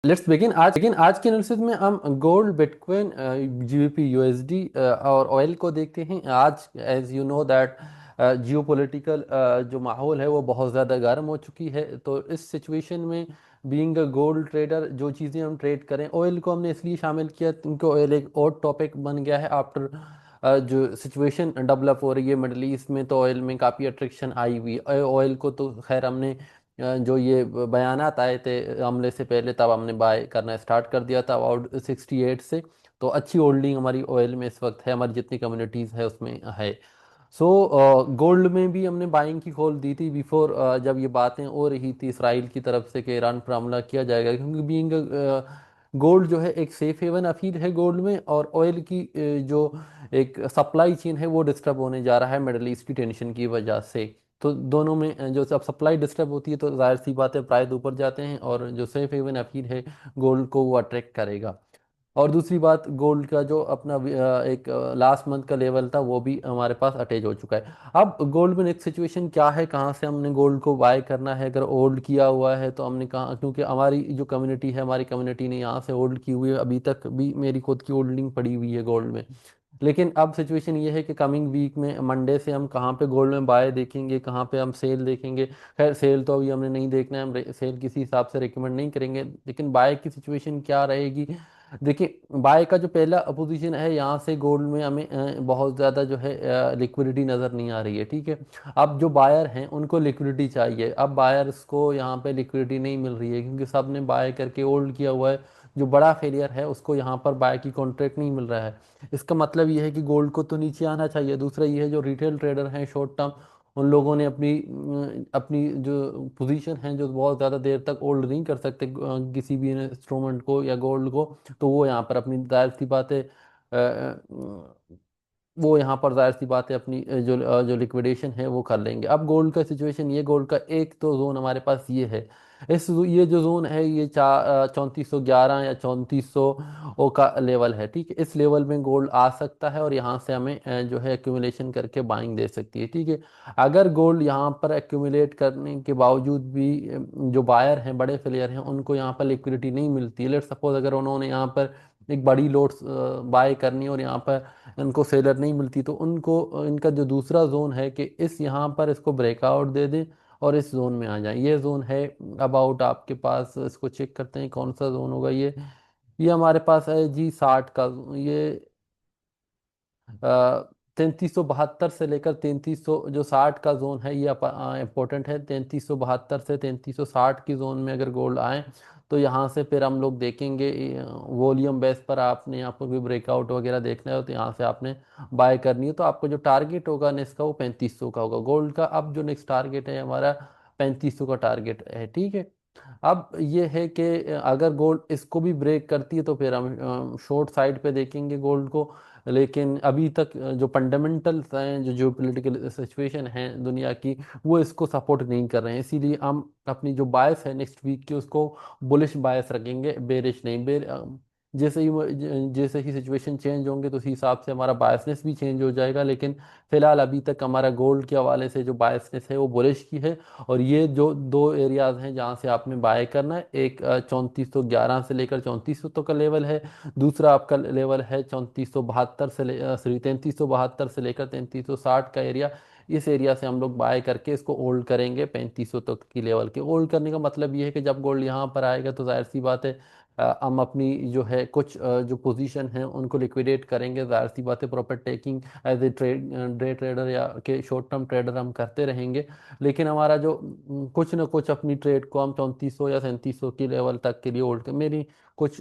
Let's begin. आज के analysis में हम गोल्ड, बिटकॉइन, जीबीपी, यूएसडी और ऑयल को देखते हैं। आज as you know that geopolitical जो माहौल है वो बहुत ज़्यादा गर्म हो चुकी है। तो इस सिचुएशन में बीइंग अ गोल्ड ट्रेडर जो चीज़ें हम ट्रेड करें, ऑयल को हमने इसलिए शामिल किया क्योंकि ऑयल एक और टॉपिक बन गया है आफ्टर जो सिचुएशन डेवलप हो रही है मिडल ईस्ट में। तो ऑयल में काफ़ी अट्रैक्शन आई हुई है। ऑयल को तो खैर हमने जो ये बयानात आए थे हमले से पहले तब हमने बाय करना स्टार्ट कर दिया था अबाउट 68 से। तो अच्छी होल्डिंग हमारी ऑयल में इस वक्त है, हमारी जितनी कम्युनिटीज़ है उसमें है। सो गोल्ड में भी हमने बाइंग की कॉल दी थी बिफोर, जब ये बातें हो रही थी इसराइल की तरफ से कि ईरान पर हमला किया जाएगा, क्योंकि बीइंग गोल्ड जो है एक सेफ हेवन अफील है गोल्ड में। और ऑयल की जो एक सप्लाई चेन है वो डिस्टर्ब होने जा रहा है मिडल ईस्ट की टेंशन की वजह से। तो दोनों में जो सब सप्लाई डिस्टर्ब होती है तो जाहिर सी बात है प्राइस ऊपर जाते हैं, और जो सेफ हेवन अपील है गोल्ड को वो अट्रैक्ट करेगा। और दूसरी बात, गोल्ड का जो अपना एक लास्ट मंथ का लेवल था वो भी हमारे पास अटैच हो चुका है। अब गोल्ड में नेक्स्ट सिचुएशन क्या है, कहाँ से हमने गोल्ड को बाय करना है। अगर होल्ड किया हुआ है तो हमने कहा, क्योंकि हमारी जो कम्युनिटी है, हमारी कम्युनिटी ने यहाँ से होल्ड की हुई है, अभी तक भी मेरी खुद की होल्डिंग पड़ी हुई है गोल्ड में। लेकिन अब सिचुएशन ये है कि कमिंग वीक में मंडे से हम कहाँ पे गोल्ड में बाय देखेंगे, कहाँ पे हम सेल देखेंगे। खैर सेल तो अभी हमने नहीं देखना है, हम सेल किसी हिसाब से रिकमेंड नहीं करेंगे। लेकिन बाय की सिचुएशन क्या रहेगी, देखिए बाय का जो पहला पोजीशन है यहाँ से गोल्ड में हमें बहुत ज़्यादा जो है लिक्विडिटी नज़र नहीं आ रही है। ठीक है, अब जो बायर हैं उनको लिक्विडिटी चाहिए। अब बायर्स को यहाँ पे लिक्विडिटी नहीं मिल रही है क्योंकि सब ने बाय करके होल्ड किया हुआ है। जो बड़ा फेलियर है उसको यहाँ पर बाय की कॉन्ट्रैक्ट नहीं मिल रहा है। इसका मतलब ये है कि गोल्ड को तो नीचे आना चाहिए। दूसरा ये है जो रिटेल ट्रेडर हैं शॉर्ट टर्म, उन लोगों ने अपनी जो पोजीशन है जो बहुत ज़्यादा देर तक होल्ड नहीं कर सकते किसी भी इंस्ट्रूमेंट को या गोल्ड को, तो वो यहाँ पर अपनी जाहिर सी बात है वो यहाँ पर जाहिर सी बात है अपनी जो लिक्विडेशन है वो कर लेंगे। अब गोल्ड का सिचुएशन ये, गोल्ड का एक तो जोन हमारे पास ये है। ये जो जोन है ये 3411 या 3400 का लेवल है। ठीक है, इस लेवल में गोल्ड आ सकता है और यहाँ से हमें जो है एक्यूमुलेशन करके बाइंग दे सकती है। ठीक है, अगर गोल्ड यहाँ पर एक्यूमुलेट करने के बावजूद भी जो बायर हैं, बड़े प्लेयर हैं, उनको यहाँ पर लिक्विडिटी नहीं मिलती है। लेट सपोज अगर उन्होंने यहाँ पर एक बड़ी लोड बाय करनी है और यहाँ पर इनको सेलर नहीं मिलती, तो उनको इनका जो दूसरा जोन है कि इस यहाँ पर इसको ब्रेकआउट दे दें और इस जोन में आ जाए। ये जोन है अबाउट आपके पास, इसको चेक करते हैं कौन सा जोन होगा ये हमारे पास है जी 60 का। ये 3372 से लेकर 3300, जो 60 का जोन है ये इम्पोर्टेंट है। 3372 से 3360 की जोन में अगर गोल्ड आए तो यहाँ से फिर हम लोग देखेंगे वॉल्यूम बेस पर। आपने यहाँ पर भी ब्रेकआउट वगैरह देखना है तो यहाँ से आपने बाय करनी है। तो आपको जो टारगेट होगा नेक्स्ट का वो 3500 का होगा गोल्ड का। अब जो नेक्स्ट टारगेट है हमारा 3500 का टारगेट है। ठीक है, अब ये है कि अगर गोल्ड इसको भी ब्रेक करती है तो फिर हम शॉर्ट साइड पे देखेंगे गोल्ड को। लेकिन अभी तक जो फंडामेंटल्स हैं, जो पॉलिटिकल सिचुएशन है दुनिया की, वो इसको सपोर्ट नहीं कर रहे हैं। इसीलिए हम अपनी जो बायस है नेक्स्ट वीक की उसको बुलिश बायस रखेंगे, बेरिश नहीं। जैसे ही सिचुएशन चेंज होंगे तो उसी हिसाब से हमारा बायसनेस भी चेंज हो जाएगा। लेकिन फिलहाल अभी तक हमारा गोल्ड के हवाले से जो बायसनेस है वो बुलिश की है। और ये जो दो एरियाज हैं जहाँ से आपने बाय करना है, एक 3411 से लेकर 3400 तक का लेवल है। दूसरा आपका लेवल है 3472 से सॉरी 3372 से लेकर 3360 का एरिया। इस एरिया से हम लोग बाय करके इसको होल्ड करेंगे 3500 तक की लेवल के। होल्ड करने का मतलब ये है कि जब गोल्ड यहाँ पर आएगा तो जाहिर सी बात है हम अपनी जो है कुछ जो पोजीशन है उनको लिक्विडेट करेंगे। जाहिर सी बात है profit taking as a day trader या के शॉर्ट टर्म ट्रेडर हम करते रहेंगे। लेकिन हमारा जो कुछ ना कुछ अपनी ट्रेड को हम 3400 या 3700 की लेवल तक के लिए होल्ड कर, मेरी कुछ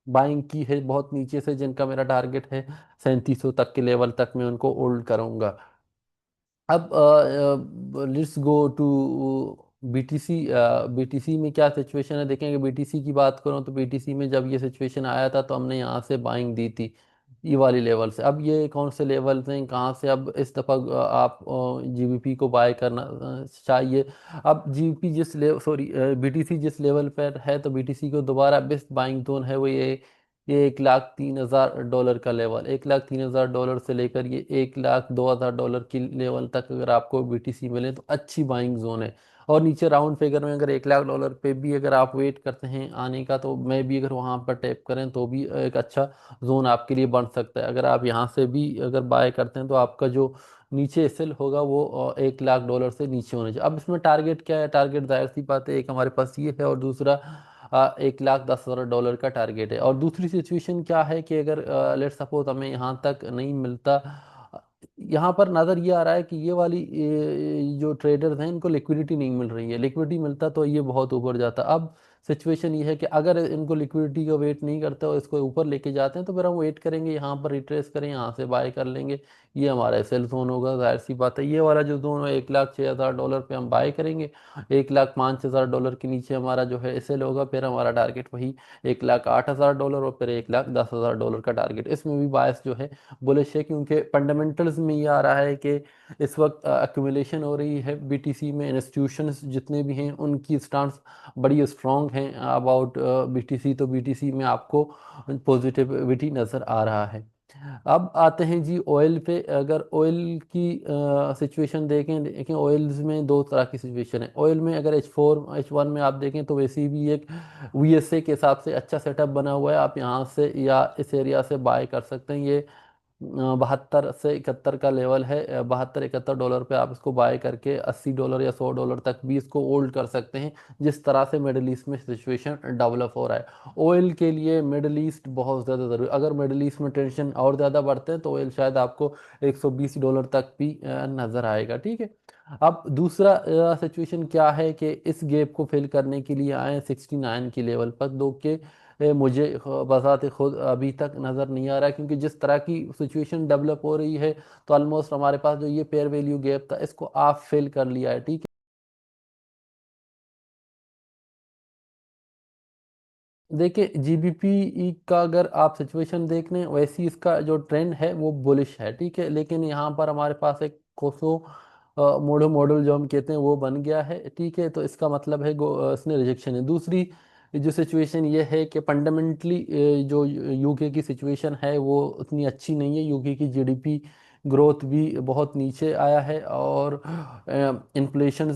बाइंग की है बहुत नीचे से जिनका मेरा टारगेट है 3700 तक के लेवल तक मैं उनको होल्ड करूंगा। अब let's go to BTC. BTC में क्या सिचुएशन है देखेंगे। बीटीसी की बात करूं तो बीटीसी में जब ये सिचुएशन आया था तो हमने यहाँ से बाइंग दी थी ये वाली लेवल से। अब ये कौन से लेवल हैं कहाँ से, अब इस दफ़ा आप जीबीपी को बाय करना चाहिए। अब जीबीपी जिस ले सॉरी बीटीसी जिस लेवल पर है तो बीटीसी को दोबारा बेस्ट बाइंग जोन है वो ये 1,03,000 डॉलर का लेवल, 1,03,000 डॉलर से लेकर ये 1,02,000 डॉलर की लेवल तक अगर आपको बीटीसी मिले तो अच्छी बाइंग जोन है। और नीचे राउंड फिगर में अगर $1 लाख पे भी अगर आप वेट करते हैं आने का, तो मैं भी अगर वहाँ पर टैप करें तो भी एक अच्छा जोन आपके लिए बन सकता है। अगर आप यहाँ से भी अगर बाय करते हैं तो आपका जो नीचे सेल होगा वो $1 लाख से नीचे होना चाहिए। अब इसमें टारगेट क्या है? टारगेट जाहिर सी बात है, एक हमारे पास ये है और दूसरा $1,10,000 का टारगेट है। और दूसरी सिचुएशन क्या है कि अगर लेट सपोज हमें यहाँ तक नहीं मिलता, यहाँ पर नज़र ये आ रहा है कि ये वाली जो ट्रेडर्स हैं इनको लिक्विडिटी नहीं मिल रही है। लिक्विडिटी मिलता तो ये बहुत ऊपर जाता। अब सिचुएशन ये है कि अगर इनको लिक्विडिटी का वेट नहीं करते और इसको ऊपर लेके जाते हैं तो फिर हम वेट करेंगे, यहाँ पर रिट्रेस करें, यहाँ से बाय कर लेंगे। ये हमारा सेल जोन होगा। जाहिर सी बात है, ये वाला जो जोन है $1,06,000 पे हम बाय करेंगे, $1,05,000 के नीचे हमारा जो है सेल होगा। फिर हमारा टारगेट वही $1,08,000 और फिर $1,10,000 का टारगेट। इसमें भी बायस जो है बुलिश है, क्योंकि फंडामेंटल्स में ये आ रहा है कि इस वक्त एक्यूमुलेशन हो रही है बीटीसी में। इंस्टीट्यूशंस जितने भी हैं उनकी स्टांस बड़ी स्ट्रांग हैं अबाउट बीटीसी। तो बीटीसी में आपको पॉजिटिविटी नज़र आ रहा है। अब आते हैं जी ऑयल पे। अगर ऑयल की सिचुएशन देखें, ऑयल्स में दो तरह की सिचुएशन है। ऑयल में अगर H1 में आप देखें तो वैसे भी एक VSA के हिसाब से अच्छा सेटअप बना हुआ है। आप यहाँ से या इस एरिया से बाय कर सकते हैं। ये 72 से 71 का लेवल है। 72-71 डॉलर पे आप इसको बाय करके $80 या $100 तक भी इसको होल्ड कर सकते हैं, जिस तरह से मिडल ईस्ट में सिचुएशन डेवलप हो रहा है। ऑयल के लिए मिडल ईस्ट बहुत ज़्यादा ज़रूरी। अगर मिडल ईस्ट में टेंशन और ज़्यादा बढ़ते हैं तो ऑयल शायद आपको $120 तक भी नज़र आएगा। ठीक है। अब दूसरा सिचुएशन क्या है कि इस गैप को फिल करने के लिए आए 69 की लेवल पर, दो के मुझे बज़ाते खुद अभी तक नज़र नहीं आ रहा है, क्योंकि जिस तरह की सिचुएशन डेवलप हो रही है तो ऑलमोस्ट हमारे पास जो ये पेयर वैल्यू गैप था इसको आप फिल कर लिया है। ठीक है। देखिए जीबीपी का अगर आप सिचुएशन देख लें, वैसी इसका जो ट्रेंड है वो बुलिश है। ठीक है। लेकिन यहाँ पर हमारे पास एक कोसो मोडो मॉडल जो हम कहते हैं वो बन गया है। ठीक है। तो इसका मतलब है इसने रिजेक्शन है। दूसरी जो सिचुएशन ये है कि फंडामेंटली जो यूके की सिचुएशन है वो उतनी अच्छी नहीं है। यूके की जीडीपी ग्रोथ भी बहुत नीचे आया है और इन्फ्लेशन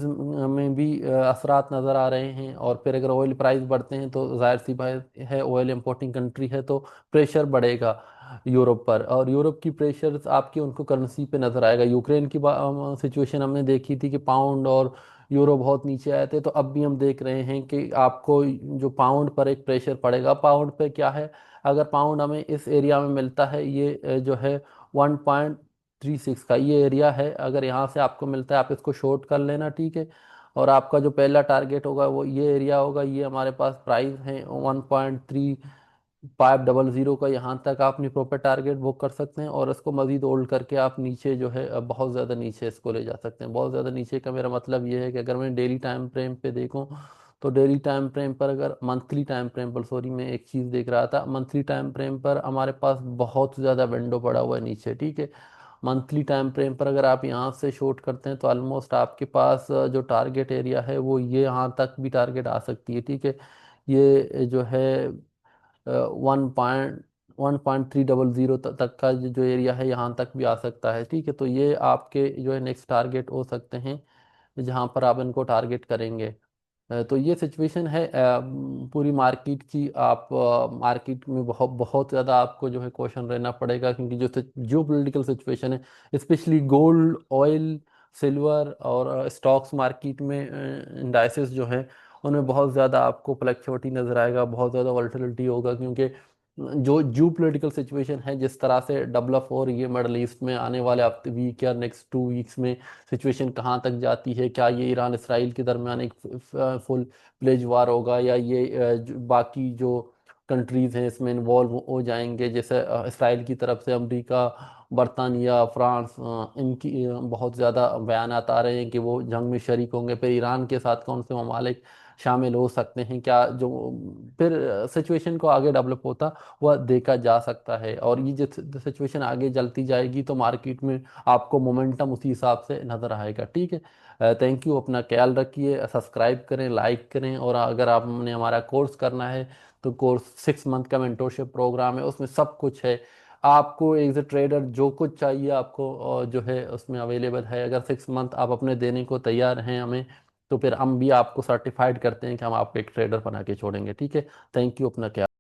में भी असरात नज़र आ रहे हैं। और फिर अगर ऑयल प्राइस बढ़ते हैं तो जाहिर सी बात है, ऑयल इंपोर्टिंग कंट्री है तो प्रेशर बढ़ेगा यूरोप पर। और यूरोप की प्रेशर आपकी उनको करेंसी पे नज़र आएगा। यूक्रेन की सिचुएशन हमने देखी थी कि पाउंड और यूरो बहुत नीचे आए थे, तो अब भी हम देख रहे हैं कि आपको जो पाउंड पर एक प्रेशर पड़ेगा। पाउंड पे क्या है, अगर पाउंड हमें इस एरिया में मिलता है, ये जो है 1.36 का ये एरिया है, अगर यहाँ से आपको मिलता है आप इसको शॉर्ट कर लेना। ठीक है। और आपका जो पहला टारगेट होगा वो ये एरिया होगा। ये हमारे पास प्राइस है 1.3500 का। यहाँ तक आप अपनी प्रॉपर टारगेट बुक कर सकते हैं और इसको मजीद होल्ड करके आप नीचे जो है बहुत ज़्यादा नीचे इसको ले जा सकते हैं। बहुत ज़्यादा नीचे का मेरा मतलब ये है कि अगर मैं डेली टाइम फ्रेम पे देखूँ तो डेली टाइम फ्रेम पर, अगर मंथली टाइम फ्रेम पर, सॉरी मैं एक चीज़ देख रहा था, मंथली टाइम फ्रेम पर हमारे पास बहुत ज़्यादा विंडो पड़ा हुआ है नीचे। ठीक है। मंथली टाइम फ्रेम पर अगर आप यहाँ से शॉर्ट करते हैं तो ऑलमोस्ट आपके पास जो टारगेट एरिया है वो ये यहाँ तक भी टारगेट आ सकती है। ठीक है। ये जो है 1.1300 तक का जो एरिया है यहाँ तक भी आ सकता है। ठीक है। तो ये आपके जो है नेक्स्ट टारगेट हो सकते हैं जहाँ पर आप इनको टारगेट करेंगे। तो ये सिचुएशन है पूरी मार्केट की। आप मार्केट में बहुत बहुत ज़्यादा आपको जो है क्वेश्चन रहना पड़ेगा, क्योंकि जो पॉलिटिकल सिचुएशन है, स्पेशली गोल्ड, ऑयल, सिल्वर और स्टॉक्स मार्केट में इंडाइसेस जो हैं उनमें बहुत ज़्यादा आपको फ्लक्चुएटी नज़र आएगा, बहुत ज़्यादा वॉलेटिलिटी होगा। क्योंकि जो पॉलिटिकल सिचुएशन है जिस तरह से डेवलप हो रही है मिडल ईस्ट में, आने वाले हफ्ते वीक या नेक्स्ट 2 वीक्स में सिचुएशन कहाँ तक जाती है, क्या ये ईरान इसराइल के दरमियान एक फुल प्लेज वार होगा या ये बाकी जो कंट्रीज हैं इसमें इन्वॉल्व हो जाएंगे, जैसे इसराइल की तरफ से अमेरिका, बरतानिया, फ्रांस, इनकी बहुत ज़्यादा बयान आ रहे हैं कि वो जंग में शरीक होंगे। फिर ईरान के साथ कौन से ममालिक शामिल हो सकते हैं, क्या जो फिर सिचुएशन को आगे डेवलप होता वह देखा जा सकता है। और ये जिस सिचुएशन आगे चलती जाएगी तो मार्केट में आपको मोमेंटम उसी हिसाब से नज़र आएगा। ठीक है। Thank you. अपना ख्याल रखिए, सब्सक्राइब करें, लाइक करें। और अगर आपने हमारा कोर्स करना है तो कोर्स 6 मंथ का मेंटोरशिप प्रोग्राम है, उसमें सब कुछ है। आपको एज ए ट्रेडर जो कुछ चाहिए आपको जो है उसमें अवेलेबल है। अगर 6 मंथ आप अपने देने को तैयार हैं हमें तो फिर हम भी आपको सर्टिफाइड करते हैं कि हम आपको एक ट्रेडर बना के छोड़ेंगे। ठीक है, थैंक यू, अपना ख्याल।